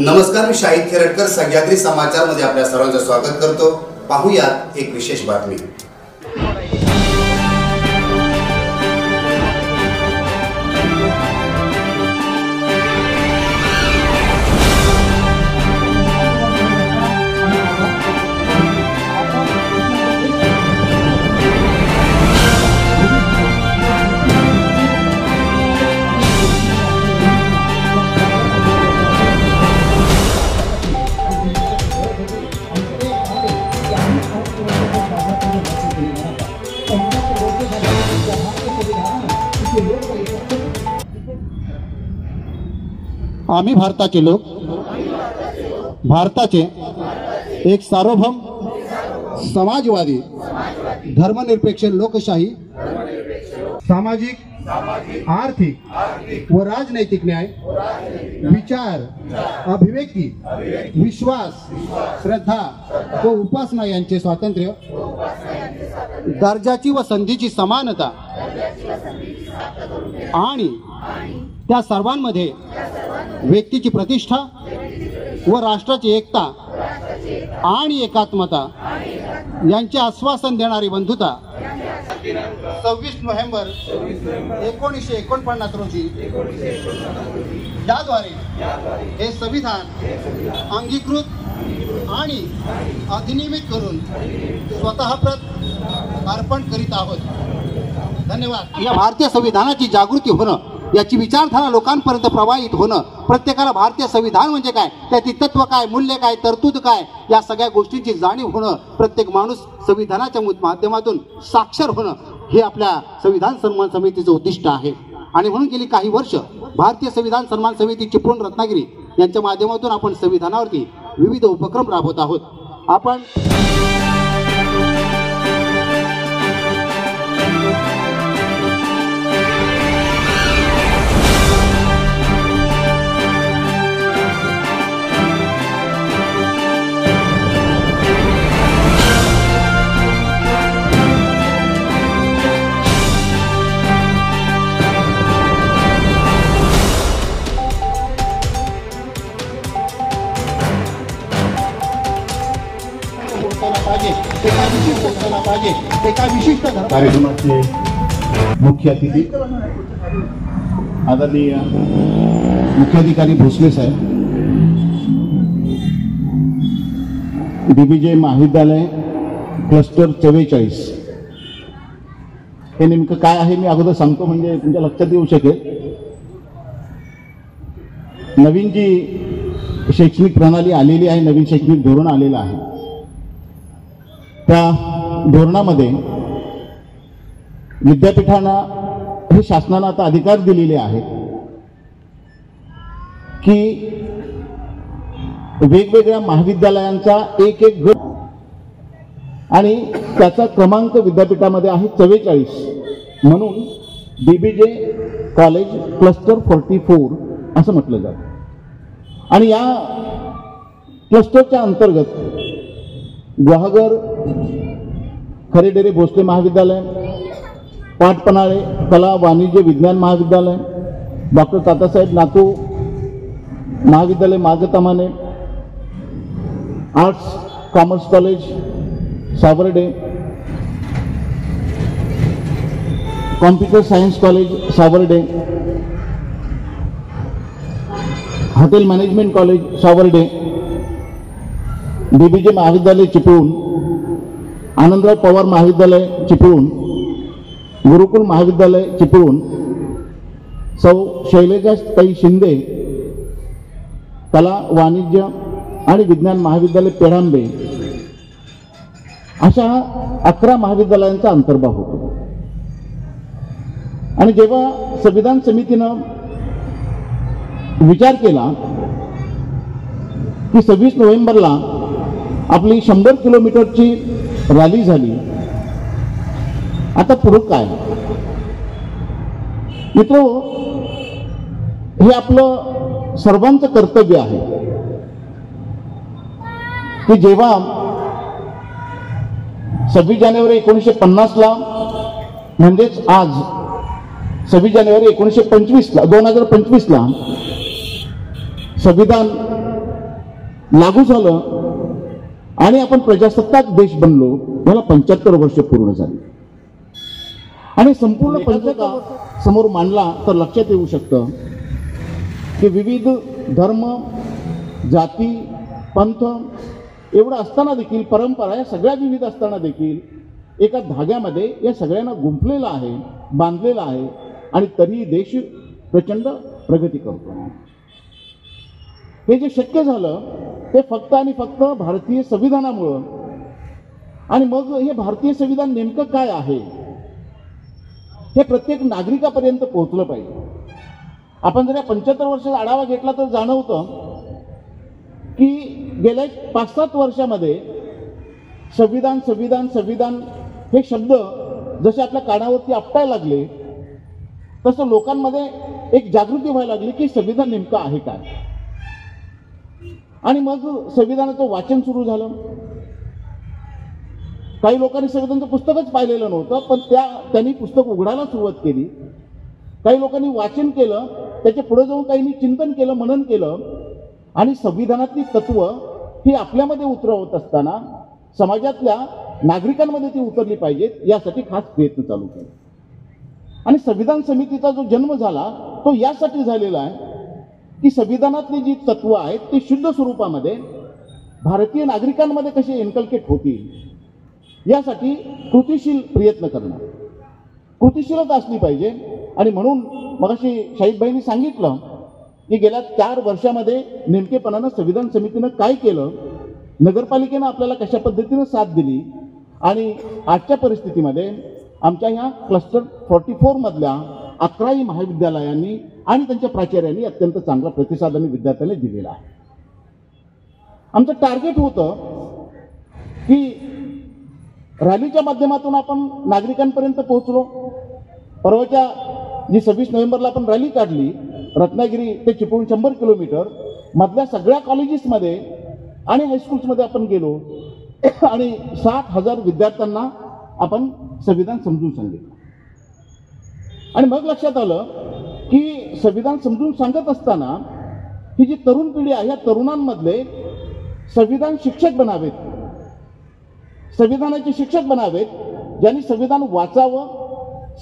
नमस्कार, मी शाहिद खेरटकर सह्याद्री समाचार मध्ये आपल्या सर्वांचं स्वागत करतो। पाहूयात एक विशेष बातमी। आम्ही भारताचे लोक, भारताचे एक सार्वभौम समाजवादी धर्मनिरपेक्ष लोकशाही सामाजिक, आर्थिक व राजनैतिक न्याय, विचार, अभिव्यक्ती, विश्वास, श्रद्धा व उपासना यांचे स्वातंत्र्य, दर्जाची व संधीची समानता आणि त्या सर्वांमध्ये व्यक्तीची प्रतिष्ठा व राष्ट्राची एकता आणि एकात्मता यांचे आश्वासन देणारी बंधुता 26 नोव्हेंबर 1949 रोजी याद्वारे हे संविधान अंगीकृत आणि अधिनियमित करून स्वतःप्रत अर्पण करीत आहोत। धन्यवाद। या भारतीय संविधानाची जागृती होणं, याची विचारधारा लोकांपर्यंत प्रवाहित होणं, प्रत्येकाला भारतीय संविधान म्हणजे काय, त्याची तत्व काय, मूल्य काय, तरतूद काय, या सगळ्या गोष्टींची जाणीव होणं, प्रत्येक माणूस संविधानाच्या माध्यमातून साक्षर होणं, हे आपल्या संविधान सन्मान समितीचं उद्दिष्ट आहे। आणि म्हणून गेली काही वर्ष भारतीय संविधान सन्मान समिती चिपळूण रत्नागिरी यांच्या माध्यमातून आपण संविधानावरती विविध उपक्रम राबवत आहोत। आपण कार्यक्रमाचे मुख्य अतिथी आदरणीय मुख्याधिकारी भोसले साहेब, DBJ महाविद्यालय क्लस्टर 44 हे नेमकं काय आहे मी अगोदर सांगतो, म्हणजे तुमच्या लक्षात येऊ शकेल। नवीन जी शैक्षणिक प्रणाली आलेली आहे, नवीन शैक्षणिक धोरण आलेलं आहे, त्या धोरणामध्ये विद्यापीठांना हे शासनानं आता अधिकार दिलेले आहेत की वेगवेगळ्या महाविद्यालयांचा एक गट आणि त्याचा क्रमांक विद्यापीठामध्ये आहे 44 म्हणून DBJ कॉलेज क्लस्टर 44 असं म्हटलं जातं। आणि या क्लस्टरच्या अंतर्गत गुहागर, खरेडेरे भोसले महाविद्यालय, पाटपनाळे कला वाणिज्य विज्ञान महाविद्यालय, डॉक्टर तातासाहेब नातू महाविद्यालय मागतामाने, arts commerce college Sawarde, computer science college Sawarde, hotel management college Sawarde, DBJ महाविद्यालय चिपळूण, आनंदराव पवार महाविद्यालय चिपळूण, गुरुकुल महाविद्यालय चिपळूण, सौ शैलजाताई शिंदे कला वाणिज्य आणि विज्ञान महाविद्यालय पेढांबे, अशा 11 महाविद्यालयांचा अंतर्भाव होतो। आणि जेव्हा संविधान समितीनं विचार केला की 26 नोव्हेंबरला आपली 100 किलोमीटरची रॅली झाली, आता पुढे काय मित्र, हे आपलं सर्वांचं कर्तव्य आहे की जेव्हा 26 जानेवारी 1950ला म्हणजेच आज 26 जानेवारी 1925 ला 2025 ला संविधान लागू झालं आणि आपण प्रजासत्ताक देश बनलो, याला 75 वर्ष पूर्ण झाली. आणि संपूर्ण 75 समोर मांडला तर लक्षात येऊ शकतं की विविध धर्म, जाती, पंथ एवढं असताना देखील, परंपरा या सगळ्या विविध असताना देखील एका धाग्यामध्ये या सगळ्यांना गुंफलेला आहे, बांधलेला आहे आणि तरीही देश प्रचंड प्रगती करतो. हे जे शक्य झालं ते फक्त आणि फक्त भारतीय संविधानामुळं. आणि मग हे भारतीय संविधान नेमकं काय आहे हे प्रत्येक नागरिकापर्यंत पोहोचलं पाहिजे. आपण जर या 75 वर्षाचा आढावा घेतला तर जाणवतं की गेल्या 5-7 वर्षामध्ये संविधान संविधान संविधान हे शब्द जसे आपल्या कानावरती आपटायला लागले, तसं लोकांमध्ये एक जागृती व्हायला लागली की संविधान नेमकं आहे काय. आणि मग संविधानाचं वाचन सुरू झालं. काही लोकांनी संविधानाचं पुस्तकच पाहिलेलं नव्हतं, पण त्यांनी पुस्तक उघडायला सुरुवात केली. काही लोकांनी वाचन केलं, त्याच्या पुढे जाऊन काहींनी चिंतन केलं, मनन केलं आणि संविधानातली तत्व ही आपल्यामध्ये उतरवत असताना समाजातल्या नागरिकांमध्ये ती उतरली पाहिजेत, यासाठी खास प्रयत्न चालू केले. आणि संविधान समितीचा जो जन्म झाला तो यासाठी झालेला आहे की संविधानातली जी तत्व आहेत ती शुद्ध स्वरूपामध्ये भारतीय नागरिकांमध्ये कसे इन्कल्केट होतील यासाठी कृतीशील प्रयत्न करणं, कृतीशीलता असली पाहिजे. आणि म्हणून मगाशी शाहिदभाईंनी सांगितलं की गेल्या 4 वर्षामध्ये नेमकेपणानं संविधान समितीनं काय केलं, नगरपालिकेनं आपल्याला कशा पद्धतीनं साथ दिली आणि आजच्या परिस्थितीमध्ये आमच्या ह्या क्लस्टर 44 मधल्या 11 महाविद्यालयांनी आणि त्यांच्या प्राचार्यांनी अत्यंत चांगला प्रतिसाद आणि विद्यार्थ्यांनी दिलेला आहे. आमचं टार्गेट होतं की रॅलीच्या माध्यमातून आपण नागरिकांपर्यंत पोहोचलो. परवाच्या जी 26 नोव्हेंबरला आपण रॅली काढली, रत्नागिरी ते चिपळूण 100 किलोमीटर मधल्या सगळ्या कॉलेजेसमध्ये आणि हायस्कूल्समध्ये आपण गेलो आणि 60,000 विद्यार्थ्यांना आपण संविधान समजून सांगितलं. आणि मग लक्षात आलं की संविधान समजून सांगत असताना ही जी तरुण पिढी आहे या तरुणांमधले संविधान शिक्षक बनावेत, संविधानाचे शिक्षक बनावेत, ज्यांनी संविधान वाचावं,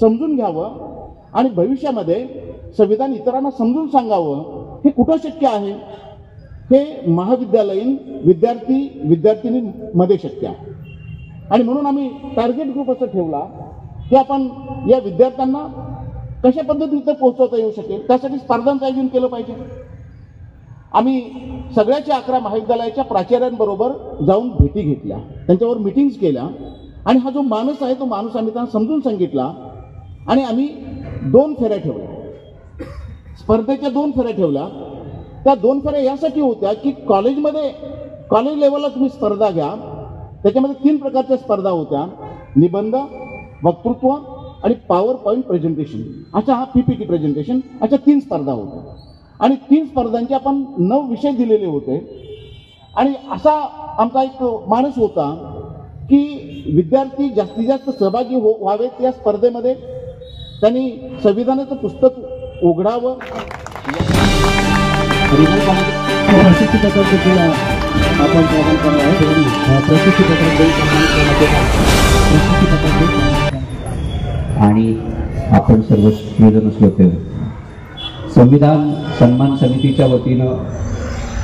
समजून घ्यावं आणि भविष्यामध्ये संविधान इतरांना समजून सांगावं. हे कुठं शक्य आहे? हे महाविद्यालयीन विद्यार्थिनींमध्ये शक्य आहे. आणि म्हणून आम्ही टार्गेट ग्रुप असं ठेवला की आपण या विद्यार्थ्यांना कशा पद्धतीनं पोहोचवता येऊ शकेल त्यासाठी स्पर्धांचं आयोजन केलं पाहिजे. आम्ही सगळ्याच्या 11 महाविद्यालयाच्या प्राचार्यांबरोबर जाऊन भेटी घेतल्या, त्यांच्यावर मिटिंग्स केल्या आणि हा जो माणूस आहे तो माणूस आम्ही त्यांना समजून सांगितला. आणि आम्ही 2 फेऱ्या ठेवल्या, स्पर्धेच्या 2 फेऱ्या ठेवल्या. त्या 2 फेऱ्या यासाठी होत्या की कॉलेज लेवलला तुम्ही स्पर्धा घ्या. त्याच्यामध्ये 3 प्रकारच्या स्पर्धा होत्या, निबंध, वक्तृत्व आणि पॉवर पॉईंट प्रेझेंटेशन. अशा हा PPT प्रेझेंटेशन, अशा 3 स्पर्धा होत्या. आणि 3 स्पर्धांचे आपण 9 विषय दिलेले होते. आणि असा आमचा एक माणूस होता की विद्यार्थी जास्तीत जास्त सहभागी व्हावेत या स्पर्धेमध्ये. त्यांनी संविधानाचं पुस्तक उघडावं. आणि आपण सर्व शिवजन श्रोते, संविधान सन्मान समितीच्या वतीनं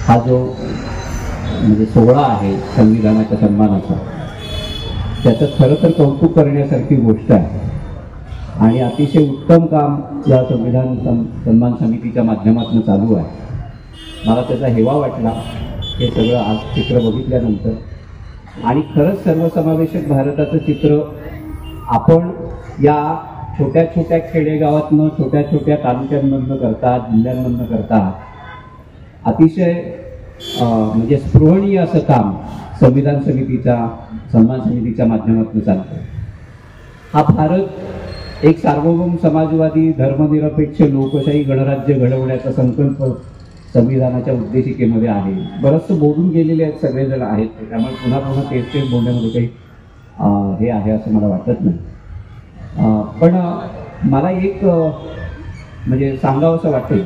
हा जो म्हणजे सोहळा आहे संविधानाच्या सन्मानाचा, त्याचं खरं तर कौतुक करण्यासारखी गोष्ट आहे. आणि अतिशय उत्तम काम या संविधान सन्मान समितीच्या माध्यमातून चालू आहे. मला त्याचा हेवा वाटला हे सगळं आज चित्र बघितल्यानंतर. आणि खरंच सर्वसमावेशक भारताचं चित्र आपण या छोट्या छोट्या खेडेगावातनं, छोट्या छोट्या तालुक्यांमधनं करतात, जिल्ह्यांमधनं करतात. अतिशय म्हणजे स्पृहणीय असं काम संविधान सन्मान समितीच्या माध्यमातून चालतं. हा भारत एक सार्वभौम समाजवादी धर्मनिरपेक्ष लोकशाही गणराज्य घडवण्याचा संकल्प संविधानाच्या उद्देशिकेमध्ये आहे. बरंचसं बोलून गेलेले आहेत, सगळेजण आहेत, त्यामुळे पुन्हा पुन्हा तेच बोलण्यामध्ये काही हे आहे असं मला वाटत नाही. पण मला एक म्हणजे सांगावं असं वाटेल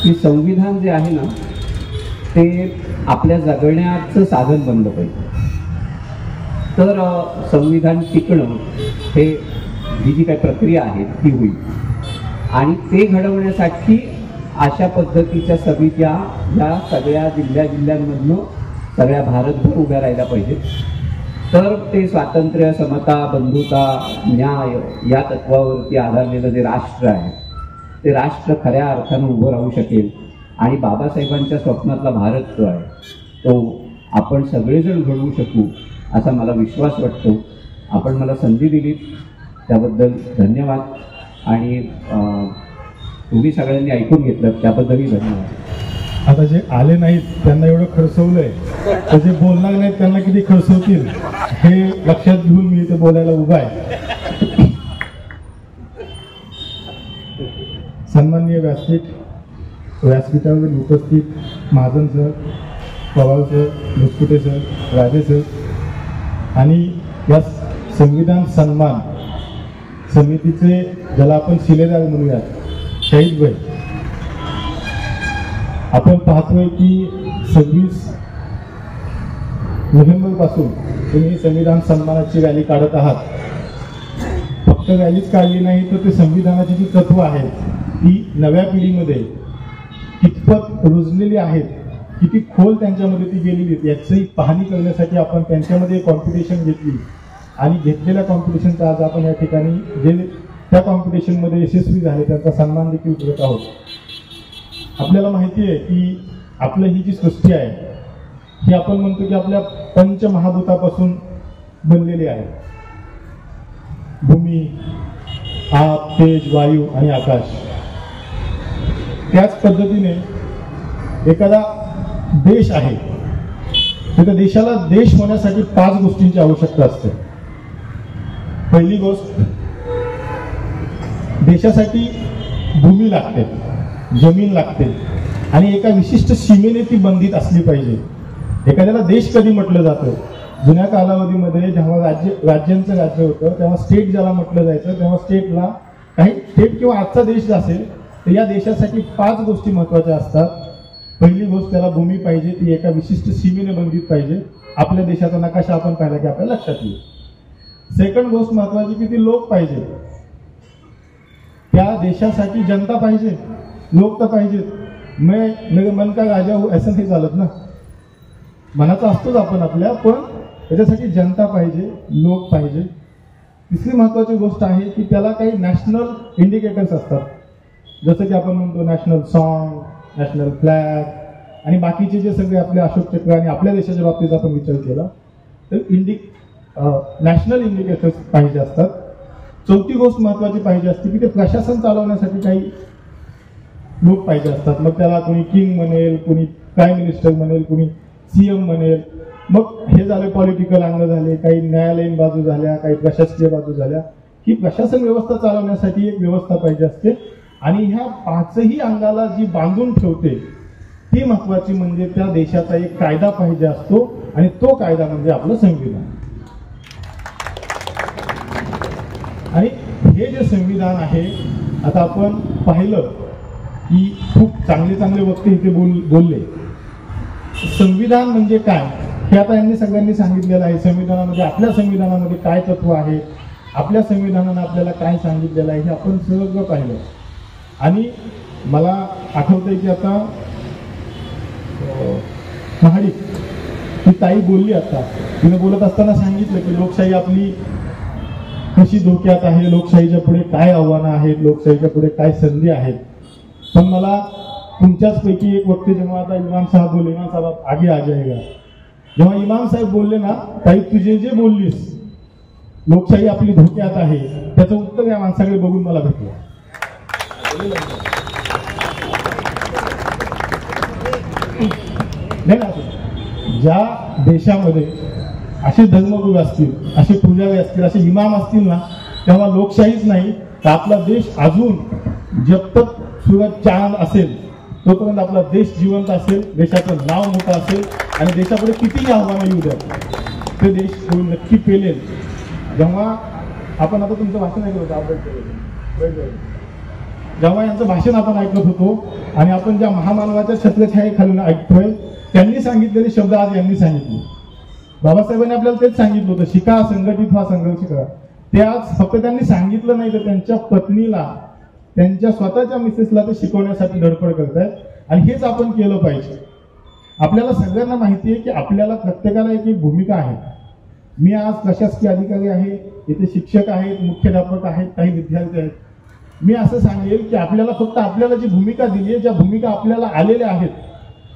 की संविधान जे आहे ना ते आपल्या जगण्याचं साधन बनलं पाहिजे. तर संविधान टिकणं हे ही जी काही प्रक्रिया आहे ती होईल. आणि ते घडवण्यासाठी अशा पद्धतीच्या समित्या या सगळ्या जिल्ह्यांमधनं सगळ्या भारतभर उभ्या राहिल्या पाहिजेत. तर ते स्वातंत्र्य, समता, बंधुता, न्याय या तत्वावरती आधारलेलं जे राष्ट्र आहे ते राष्ट्र खऱ्या अर्थानं उभं राहू शकेल. आणि बाबासाहेबांच्या स्वप्नातला भारत जो आहे तो आपण सगळेजण घडवू शकू असा मला विश्वास वाटतो. आपण मला संधी दिली त्याबद्दल धन्यवाद. आणि तुम्ही सगळ्यांनी ऐकून घेतलं त्याबद्दलही धन्यवाद. आता जे आले नाहीत त्यांना एवढं खर्चवलंय, तर जे बोलणार नाहीत त्यांना किती खर्चवतील हे लक्षात घेऊन मी इथे बोलायला उभा आहे. सन्माननीय व्यासपीठावर उपस्थित Mahajan sir, Pawar sir, Muskute sir, Raje sir आणि या संविधान सन्मान समितीचे ज्याला आपण शिलेदार म्हणूयात शहीद भाई, आपण पाहतोय की 26 नोव्हेंबरपासून तुम्ही संविधान सन्मानाची रॅली काढत आहात. फक्त रॅलीच काढली नाही तर ते संविधानाची जी तत्व आहेत ती नव्या पिढीमध्ये कितपत रुजलेली आहेत, किती खोल त्यांच्यामध्ये ती गेलेली आहेत याची पाहणी करण्यासाठी आपण त्यांच्यामध्ये कॉम्पिटिशन घेतली. आणि घेतलेल्या कॉम्पिटिशनचा आज आपण या ठिकाणी जे त्या कॉम्पिटिशनमध्ये यशस्वी झाले त्यांचा सन्मान देखील करत आहोत. आपल्याला माहिती आहे की आपलं ही जी सृष्टी आहे ही आपण म्हणतो की आपल्या पंचमहाभूतापासून बनलेली आहे. भूमी, आप, तेज, वायू आणि आकाश. त्याच पद्धतीने एखादा देश आहे तर त्या देशाला देश होण्यासाठी 5 गोष्टींची आवश्यकता असते. पहिली गोष्ट, देशासाठी भूमी लागते, जमीन लागते आणि एका विशिष्ट सीमेने ती बंधित असली पाहिजे. एखाद्याला देश कधी म्हटलं जातं, जुन्या कालावधीमध्ये जेव्हा राज्यांचं राज्य होतं तेव्हा स्टेट ज्याला म्हटलं जायचं तेव्हा स्टेटला काही स्टेट किंवा आजचा देश असेल तर या देशासाठी 5 गोष्टी महत्त्वाच्या असतात. पहिली गोष्ट, त्याला भूमी पाहिजे, ती एका विशिष्ट सीमेने बंधित पाहिजे. आपल्या देशाचा नकाशा आपण पाहिला की आपल्या लक्षात येईल. सेकंड गोष्ट महत्त्वाची की ती लोक पाहिजे, त्या देशासाठी जनता पाहिजे, लोक तर पाहिजेत. मेरे मन का राजा हो असं नाही चालत ना, मनाचा असतोच आपण आपल्या, पण त्याच्यासाठी जनता पाहिजे, लोक पाहिजे. तिसरी महत्त्वाची गोष्ट आहे की त्याला काही नॅशनल इंडिकेटर्स असतात, जसं की आपण म्हणतो नॅशनल सॉन्ग, नॅशनल फ्लॅग आणि बाकीचे जे सगळे आपले अशोक चक्र आणि आपल्या देशाच्या बाबतीत आपण विचार केला तर नॅशनल इंडिकेटर्स पाहिजे असतात. चौथी गोष्ट महत्त्वाची पाहिजे असते की ते प्रशासन चालवण्यासाठी काही लोक पाहिजे असतात. मग त्याला कोणी किंग म्हणेल, कोणी प्राईम मिनिस्टर म्हणेल, कोणी CM म्हणेल. मग हे झाले पॉलिटिकल अंग झाले, काही न्यायालयीन बाजू झाल्या, काही प्रशासकीय बाजू झाल्या. ही प्रशासन व्यवस्था चालवण्यासाठी एक व्यवस्था पाहिजे असते. आणि ह्या 5ही अंगाला जी बांधून ठेवते ती महत्वाची म्हणजे त्या देशाचा एक कायदा पाहिजे असतो आणि तो कायदा म्हणजे आपलं संविधान. आणि हे जे संविधान आहे, आता आपण पाहिलं की खूप चांगले चांगले वक्ते इथे बोलले. संविधान म्हणजे काय हे आता यांनी सगळ्यांनी सांगितलेलं आहे. संविधानामध्ये आपल्या संविधानामध्ये काय तत्व आहे, आपल्या संविधानानं आपल्याला काय सांगितलेलं आहे हे आपण सगळं पाहिलं. आणि मला आठवतंय की आता महाडिक ही ताई बोलली, आता तिने बोलत असताना सांगितलं की लोकशाही आपली कशी धोक्यात आहे, लोकशाहीच्या पुढे काय आव्हानं आहेत, लोकशाहीच्या पुढे काय संधी आहेत. पण मला तुमच्याच पैकी एक वक्ते जेव्हा आता इमाम साहेब बोलले, इमाम साहेब आगे आ जाएगा, जेव्हा इमाम साहेब बोलले ना, ताई तुझे जे बोललीस लोकशाही आपली धोक्यात आहे त्याचं उत्तर या माणसाकडे बघून मला भेटलं. नाही ना, ज्या देशामध्ये असे धर्मगुरू असतील, असे पुजारी असतील, असे इमाम असतील ना, तेव्हा लोकशाहीच नाही तर आपला देश अजून जब तक सूरज चांद असेल तोपर्यंत आपला देश जिवंत असेल, देशाचं नाव मोठं असेल आणि देशापुढे कितीही आव्हानं येऊ द्या ते देश होऊन नक्की पेलेल. जेव्हा आपण आता तुमचं भाषण ऐकलं होतं, जेव्हा यांचं भाषण आपण ऐकत होतो आणि आपण ज्या महामानवाच्या छत्रछायेखाली ऐकतोय त्यांनी सांगितलेले शब्द आज यांनी सांगितले. बाबासाहेबांनी आपल्याला तेच सांगितलं होतं, शिका संघटित व्हा, संघर्ष करा. ते आज फक्त त्यांनी सांगितलं नाही तर त्यांच्या पत्नीला, त्यांच्या स्वतःच्या मिसेसला ते शिकवण्यासाठी धडपड करतायत. आणि हेच आपण केलं पाहिजे. आपल्याला सगळ्यांना माहिती आहे की आपल्याला प्रत्येकाला एक भूमिका आहे. मी आज प्रशासकीय अधिकारी आहे, येथे शिक्षक आहेत, मुख्याध्यापक आहेत, काही विद्यार्थी आहेत. मी असं सांगेल की आपल्याला फक्त आपल्याला जी भूमिका दिली आहे, ज्या भूमिका आपल्याला आलेल्या आहेत,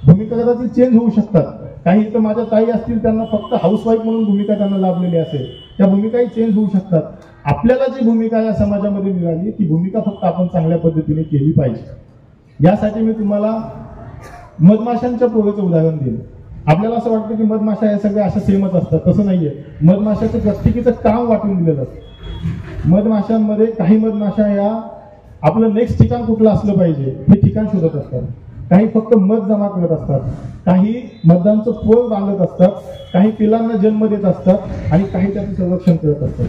भूमिका कदाचित चेंज होऊ शकतात. काही इथं माझ्या ताई असतील, त्यांना फक्त हाऊसवाईफ म्हणून भूमिका त्यांना लाभलेली असेल, त्या भूमिकाही चेंज होऊ शकतात. आपल्याला जी भूमिका या समाजामध्ये मिळाली ती भूमिका फक्त आपण चांगल्या पद्धतीने केली पाहिजे. यासाठी मी तुम्हाला मधमाशांच्या पोळीचं उदाहरण दिलं. आपल्याला असं वाटतं की मधमाशा हे सगळे अशा सेमच असतात, तसं नाहीये. मधमाशाचं प्रत्येकीचं काम वाटून दिलेलं असतं. मधमाशांमध्ये काही मधमाशा या आपलं नेक्स्ट ठिकाण कुठलं असलं पाहिजे हे ठिकाण शोधत असतात, काही फक्त मध जमा करत असतात, काही मधांचं पोळ बांधत असतात, काही पिलांना जन्म देत असतात आणि काही त्याचं संरक्षण करत असतात.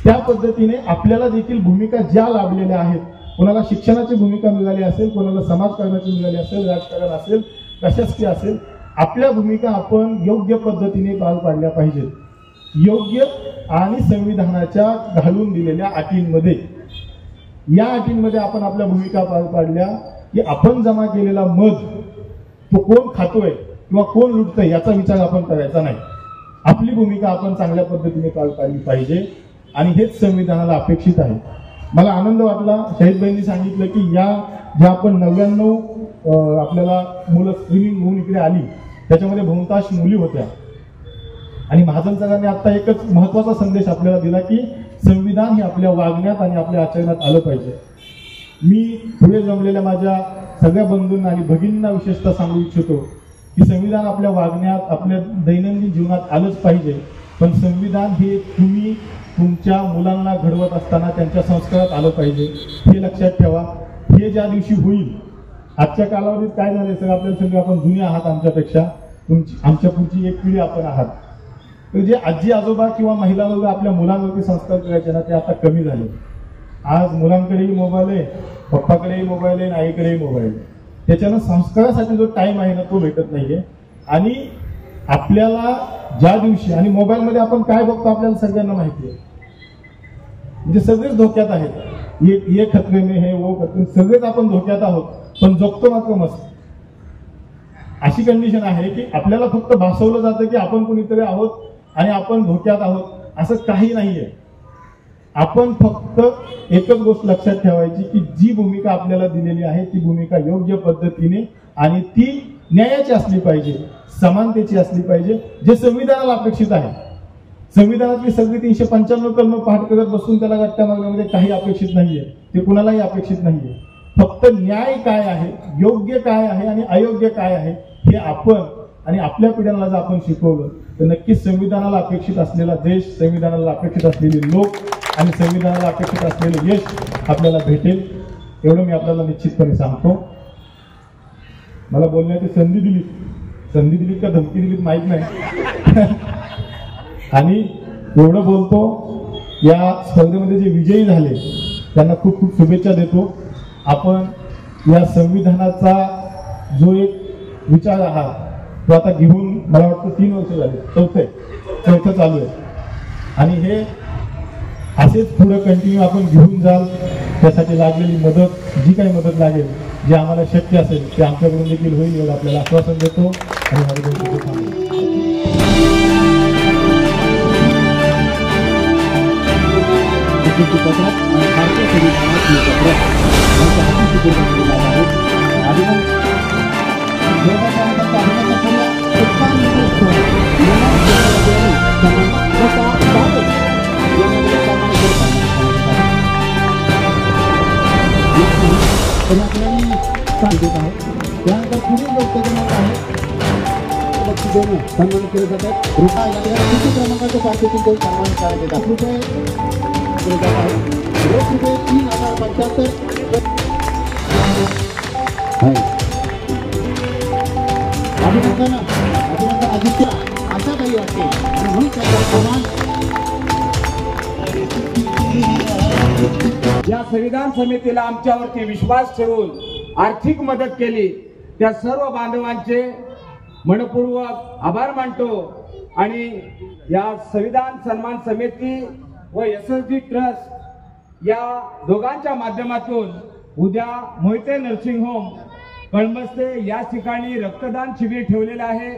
त्या पद्धतीने आपल्याला देखील भूमिका ज्या लाभलेल्या आहेत, कोणाला शिक्षणाची भूमिका मिळाली असेल, कोणाला समाजकारणाची मिळाली असेल, राजकारण असेल, प्रशासकीय असेल, आपल्या भूमिका आपण योग्य पद्धतीने पार पाडल्या पाहिजेत. योग्य आणि संविधानाच्या घालून दिलेल्या अटींमध्ये, या अटींमध्ये आपण आपल्या भूमिका पार पाडल्या की आपण जमा केलेला मध तो कोण खातोय किंवा कोण लुटतोय याचा विचार आपण करायचा नाही. आपली भूमिका आपण चांगल्या पद्धतीने पार पाडली पाहिजे आणि हेच संविधानाला अपेक्षित आहे. मला आनंद वाटला, शहीदबाईंनी सांगितलं की या ज्या आपण 99 आपल्याला मुलं स्क्रीनिंग होऊन इकडे आली त्याच्यामध्ये बहुतांश मुली होत्या. आणि महाजन सरांनी आता एकच महत्वाचा संदेश आपल्याला दिला की संविधान हे आपल्या वागण्यात आणि आपल्या आचरणात आलं पाहिजे. मी पुढे जमलेल्या माझ्या सगळ्या बंधूंना आणि भगिनींना विशेषतः सांगू इच्छितो की संविधान आपल्या वागण्यात, आपल्या दैनंदिन जीवनात आलंच पाहिजे. पण संविधान हे तुम्ही तुमच्या मुलांना घडवत असताना त्यांच्या संस्कारात आलं पाहिजे, हे लक्षात ठेवा. हे ज्या दिवशी होईल, आजच्या कालावधीत काय झालंय सर, आपल्याला सगळे आपण जुने आहात आमच्यापेक्षा, आमच्या पुढची एक पिढी आपण आहात. तर जे आजी आजोबा किंवा महिला वर्ग आपल्या मुलांवरती संस्कार करायचे ना, ते आता कमी झाले. आज मुलांकडेही मोबाईल आहे, पप्पाकडेही मोबाईल आहे, आईकडेही मोबाईल आहे. त्याच्यानं संस्कारासाठी जो टाइम आहे ना तो भेटत नाहीये. आणि आपल्याला ज्या दिवशी, आणि मोबाईलमध्ये आपण काय बघतो आपल्याला सगळ्यांना माहिती आहे, म्हणजे सगळेच धोक्यात आहेत. ये खतरे में है, वो खतरे, सगळेच आपण धोक्यात आहोत, पण जगतो मात्र मस्त. अशी कंडिशन आहे की आपल्याला फक्त भासवलं जातं की आपण कोणीतरी आहोत आणि आपण धोक्यात आहोत, असं काही नाहीये. आपण फक्त एकच गोष्ट लक्षात ठेवायची की जी भूमिका आपल्याला दिलेली आहे ती भूमिका योग्य पद्धतीने आणि ती न्यायाची असली पाहिजे, समानतेची असली पाहिजे, जे संविधानाला अपेक्षित आहे. संविधानातली सगळी 395 कलम पाठ करत बसून त्याला गट्ट्या मारण्यामध्ये काही अपेक्षित नाहीये, ते कुणालाही अपेक्षित नाहीये. फक्त न्याय काय आहे, योग्य काय आहे आणि अयोग्य काय आहे हे आपण आणि आपल्या पिढ्यांना जर आपण शिकवलं तर नक्कीच संविधानाला अपेक्षित असलेला देश, संविधानाला अपेक्षित असलेले लोक आणि संविधानाला अपेक्षित असलेले यश आपल्याला भेटेल. एवढं मी आपल्याला निश्चितपणे सांगतो. मला बोलण्याची संधी दिली का धमकी दिली माहित नाही. आणि एवढं बोलतो, या स्पर्धेमध्ये जे विजयी झाले त्यांना खूप खूप शुभेच्छा देतो. आपण या संविधानाचा जो एक विचार आहात तो आता घेऊन मला वाटतं 3 वर्ष झाले, चौथं चालू आहे. आणि हे असेच पुढे कंटिन्यू आपण घेऊन जाल. त्यासाठी लागलेली मदत, जी काही मदत लागेल, जे आम्हाला शक्य असेल ते आमच्याकडून देखील होईल एवढं आपल्याला आश्वासन देतो. आणि त्यानंतर पुढील लोकसभेमध्ये आहे बक्षीस देणं सन्मान केले जातात. किती क्रमांकाच्या पार्टीतून काही सन्मान करण्यात येतात. रुपये दिले जात आहेत. रोख रुपये 3075. अभिनंदन आदित्य अशा काही वाटते आणि म्हणून त्याचा सन्मान या संविधान समितीला आमच्यावरती विश्वास ठेवून आर्थिक मदत केली त्या सर्व बांधवांचे मनपूर्वक आभार मानतो आणि या संविधान सन्मान समिती व SSD ट्रस्ट या दोघांच्या माध्यमातून उद्या मोहिते नर्सिंग होम कळमस्ते या ठिकाणी रक्तदान शिबिर ठेवलेले आहे.